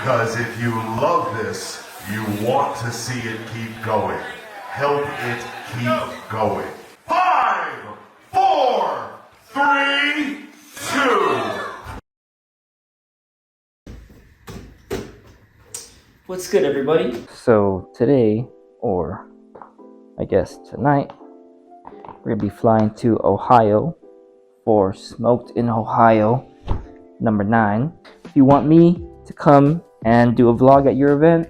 Because if you love this, you want to see it keep going. Help it keep going. 5, 4, 3, 2. What's good, everybody? So today, or I guess tonight, we're gonna be flying to Ohio for Smoked in Ohio number 9. If you want me to come and do a vlog at your event,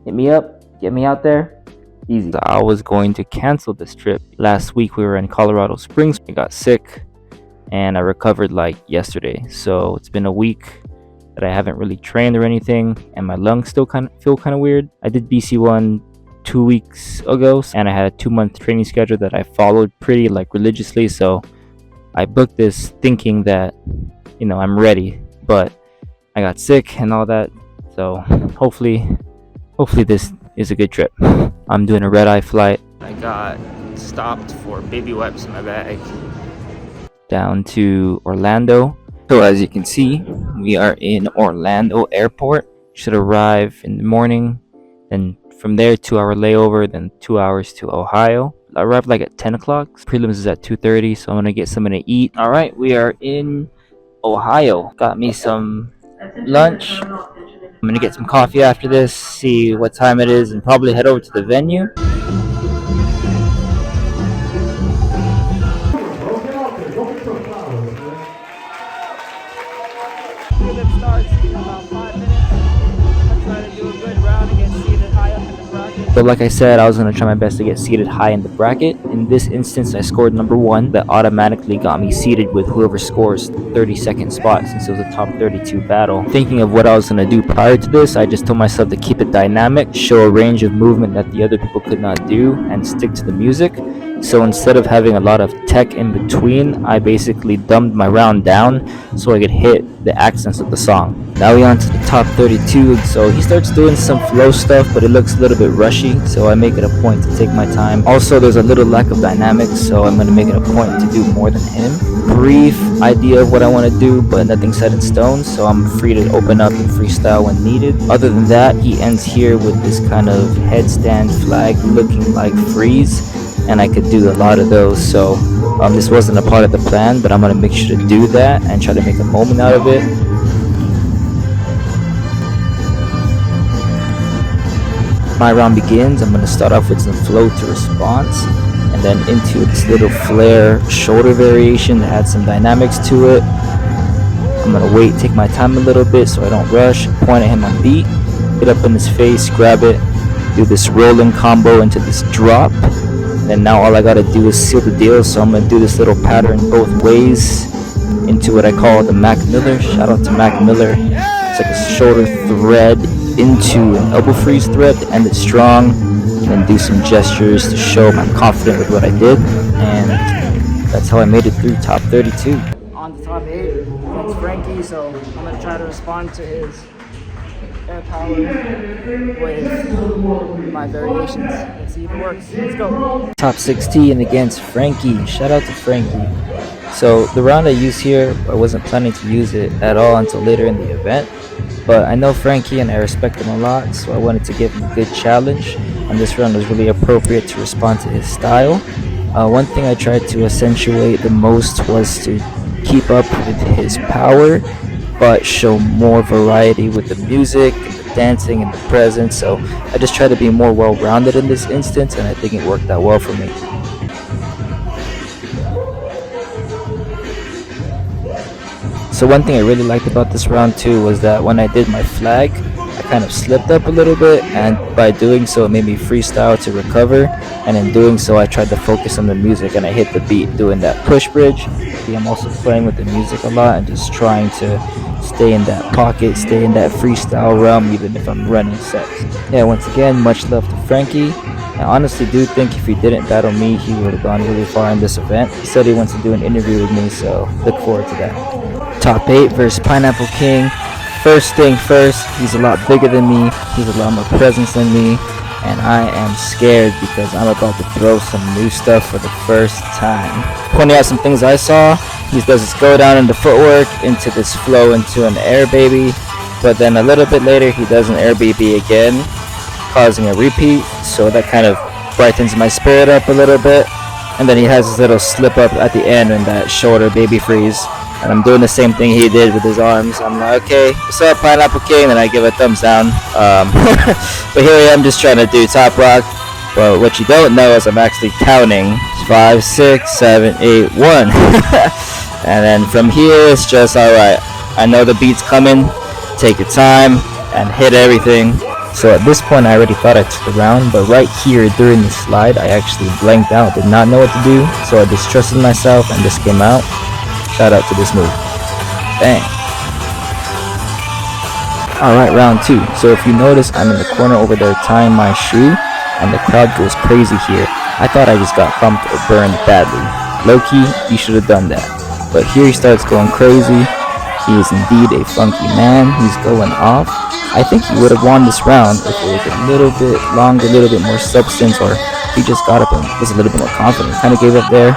hit me up, get me out there. Easy. I was going to cancel this trip. Last week we were in Colorado Springs. I got sick and I recovered like yesterday. So it's been a week that I haven't really trained or anything, and my lungs still feel kind of weird. I did BC1 2 weeks ago, and I had a 2-month training schedule that I followed pretty like religiously. So I booked this thinking that, you know, I'm ready, but I got sick and all that. So hopefully this is a good trip. I'm doing a red-eye flight. I got stopped for baby wipes in my bag down to Orlando. So as you can see, we are in Orlando Airport. Should arrive in the morning, then from there 2-hour layover, then 2 hours to Ohio. I arrived like at 10 o'clock. Prelims is at 2:30, so I'm gonna get something to eat. All right, we are in Ohio. Got me some lunch. I'm gonna get some coffee after this, see what time it is, and probably head over to the venue. Prelim starts in about 5 minutes. I'm trying to do a good round and get seated high up in the bracket. So like I said, I was going to try my best to get seated high in the bracket. In this instance, I scored number 1. That automatically got me seated with whoever scores 32nd spot, since it was a top 32 battle. Thinking of what I was going to do prior to this, I just told myself to keep it dynamic, show a range of movement that the other people could not do, and stick to the music. So instead of having a lot of tech in between, I basically dumbed my round down so I could hit the accents of the song. Now we on to the top 32. So he starts doing some flow stuff, but it looks a little bit rushy, so I make it a point to take my time. Also, there's a little lack of dynamics, so I'm going to make it a point to do more than him. Brief idea of what I want to do, but nothing set in stone, so I'm free to open up and freestyle when needed. Other than that, he ends here with this kind of headstand flag looking like freeze, and I could do a lot of those. So this wasn't a part of the plan, but I'm going to make sure to do that and try to make a moment out of it. My round begins. I'm going to start off with some flow to response, and then into this little flare shoulder variation that had some dynamics to it. I'm going to wait, take my time a little bit so I don't rush, point at him on beat, get up in his face, grab it, do this rolling combo into this drop. And now all I gotta do is seal the deal, so I'm gonna do this little pattern both ways into what I call the Mac Miller. Shout out to Mac Miller. It's like a shoulder thread into an elbow freeze thread to end it strong, and then do some gestures to show I'm confident with what I did. And that's how I made it through top 32. On the top 8, it's Frankie, so I'm gonna try to respond to his air power with my variations. Let's see if it works. Let's go. Top 16 against Frankie. Shout out to Frankie. So the round I use here, I wasn't planning to use it at all until later in the event, but I know Frankie and I respect him a lot, so I wanted to give him a good challenge, and this round was really appropriate to respond to his style. One thing I tried to accentuate the most was to keep up with his power, but show more variety with the music and the dancing and the presence. So I just try to be more well-rounded in this instance, and I think it worked out well for me. So one thing I really liked about this round too was that when I did my flag, I kind of slipped up a little bit, and by doing so it made me freestyle to recover, and in doing so I tried to focus on the music and I hit the beat doing that push bridge. I'm also playing with the music a lot and just trying to stay in that pocket, stay in that freestyle realm even if I'm running sets. Yeah, once again, much love to Frankie. I honestly do think if he didn't battle me, he would have gone really far in this event. He said he wants to do an interview with me, so look forward to that. Top 8 versus Pineapple King. First thing first, he's a lot bigger than me, he's a lot more presence than me, and I am scared because I'm about to throw some new stuff for the first time. Pointing out some things I saw, he does this go down into footwork, into this flow, into an air baby, but then a little bit later he does an air BB again, causing a repeat, so that kind of brightens my spirit up a little bit. And then he has his little slip up at the end in that shoulder baby freeze, and I'm doing the same thing he did with his arms. I'm like, okay, what's up, Pineapple King? And I give a thumbs down. But here I am just trying to do top rock. But what you don't know is I'm actually counting 5, 6, 7, 8, 1. And then from here it's just alright. I know the beat's coming. Take your time and hit everything. So at this point I already thought I took the round, but right here during the slide I actually blanked out, did not know what to do, so I distrusted myself and just came out. Shout out to this move. Bang. Alright, round 2. So if you notice, I'm in the corner over there tying my shoe, and the crowd goes crazy here. I thought I just got humped or burned badly. Low-key, you should have done that. But here he starts going crazy. He is indeed a funky man. He's going off. I think he would have won this round if it was a little bit longer, a little bit more substance, or he just got up and was a little bit more confident. Kind of gave up there.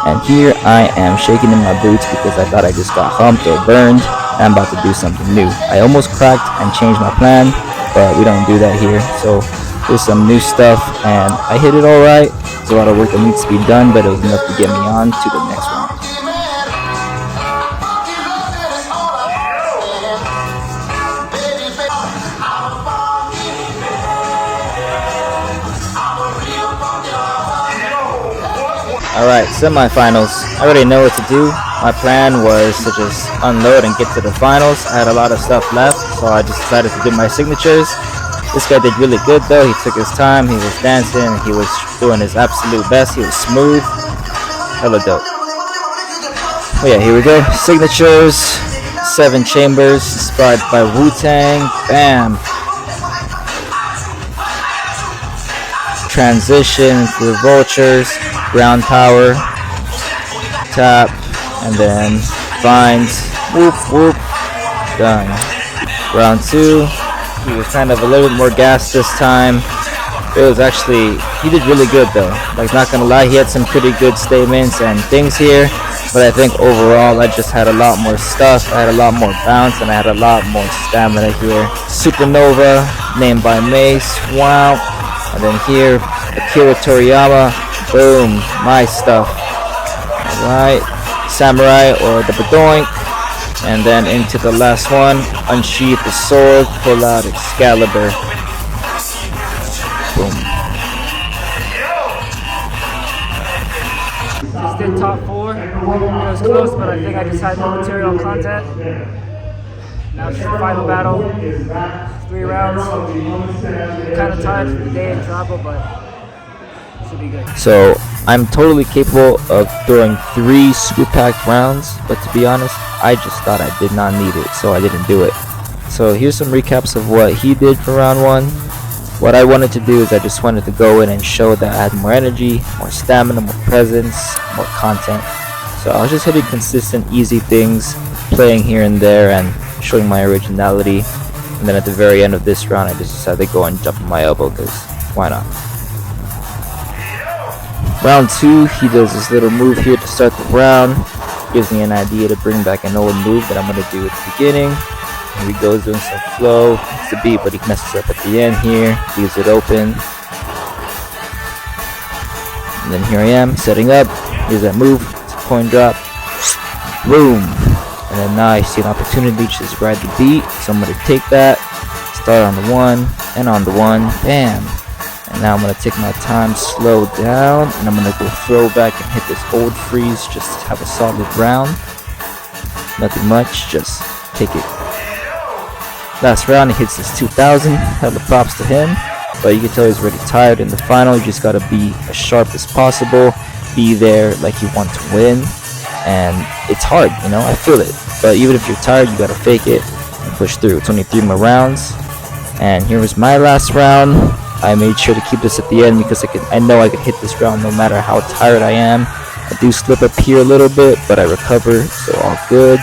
And here I am shaking in my boots because I thought I just got humped or burned, and I'm about to do something new. I almost cracked and changed my plan, but we don't do that here. So there's some new stuff, and I hit it alright. There's a lot of work that needs to be done, but it was enough to get me on to the next round. Alright, semifinals. I already know what to do. My plan was to just unload and get to the finals. I had a lot of stuff left, so I just decided to do my signatures. This guy did really good though. He took his time, he was dancing, he was doing his absolute best, he was smooth. Hella dope. Oh yeah, here we go. Signatures, 7 chambers, inspired by Wu-Tang. Bam. Transition to the vultures. Ground power, tap, and then finds, whoop whoop, done. Round 2, he was kind of a little bit more gassed this time. It was actually, he did really good though. Like, not gonna lie, he had some pretty good statements and things here, but I think overall I just had a lot more stuff, I had a lot more bounce, and I had a lot more stamina here. Supernova, named by Mace, wow. And then here, Akira Toriyama. Boom, my stuff. Alright, Samurai or the Badoink. And then into the last one, unsheath the sword, pull out Excalibur. Boom. Just did top 4. It was close, but I think I just had more material content. Now it's the final battle. 3 rounds. Kind of tired for the day in travel, but so I'm totally capable of throwing 3 super packed rounds, but to be honest, I just thought I did not need it, so I didn't do it. So here's some recaps of what he did for round 1. What I wanted to do is I just wanted to go in and show that I had more energy, more stamina, more presence, more content. So I was just hitting consistent, easy things, playing here and there, and showing my originality. And then at the very end of this round, I just decided to go and jump on my elbow, because why not? Round 2, he does this little move here to start the round. Gives me an idea to bring back an old move that I'm going to do at the beginning. Here he goes doing some flow. It's the beat, but he messes up at the end here. Leaves it open. And then here I am, setting up. Here's that move. It's a coin drop. Boom. And then now I see an opportunity to just ride the beat. So I'm going to take that. Start on the 1 and on the 1. Bam. And now I'm going to take my time, slow down, and I'm going to go throw back and hit this old freeze just to have a solid round. Nothing much, just take it. Last round, he hits this 2000. Hella props to him. But you can tell he's already tired in the final. You just got to be as sharp as possible. Be there like you want to win. And it's hard, you know, I feel it. But even if you're tired, you got to fake it and push through. 23 more rounds. And here was my last round. I made sure to keep this at the end because I know I could hit this round no matter how tired I am. I do slip up here a little bit, but I recover, so all good.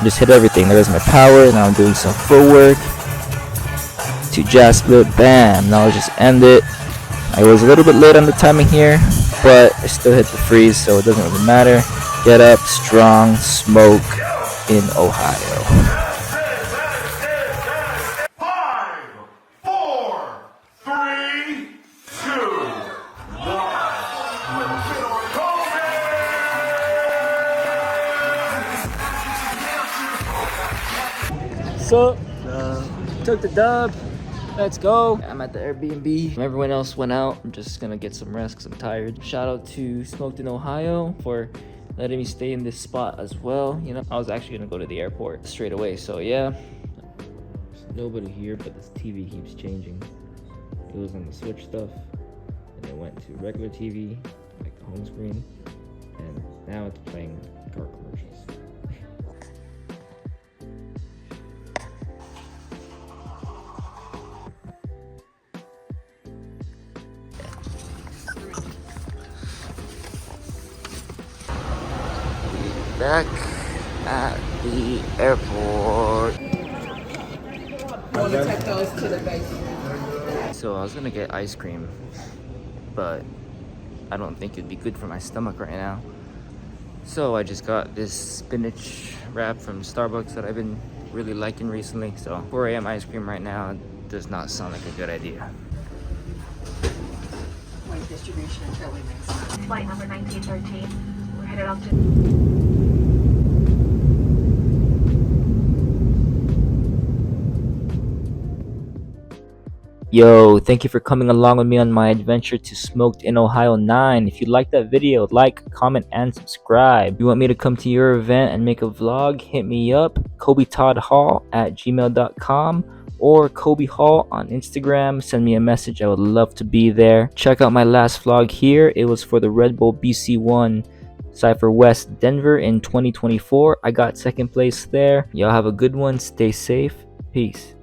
Just hit everything. There's my power. Now I'm doing some footwork. 2 jazz split. Bam. Now I'll just end it. I was a little bit late on the timing here, but I still hit the freeze, so it doesn't really matter. Get up, strong, smoke in Ohio. What's up? Took the dub. Let's go. I'm at the Airbnb. Everyone else went out. I'm just gonna get some rest because I'm tired. Shout out to Smoked in Ohio for letting me stay in this spot as well. You know, I was actually gonna go to the airport straight away. So yeah, there's nobody here, but this TV keeps changing. It was on the Switch stuff, and it went to regular TV, like the home screen, and now it's playing car commercials. Back at the airport. Want to take those to the basement. So I was gonna get ice cream, but I don't think it'd be good for my stomach right now. So I just got this spinach wrap from Starbucks that I've been really liking recently. So 4 a.m. ice cream right now does not sound like a good idea. Weight distribution until we make sense. Flight number 1913. We're headed off to... Yo, thank you for coming along with me on my adventure to Smoked in Ohio 9. If you liked that video, like, comment, and subscribe. If you want me to come to your event and make a vlog, hit me up, KOBETODDHALL@gmail.com or Kobe Hall on Instagram. Send me a message. I would love to be there. Check out my last vlog here. It was for the Red Bull BC1 Cypher West Denver in 2024. I got second place there. Y'all have a good one. Stay safe. Peace.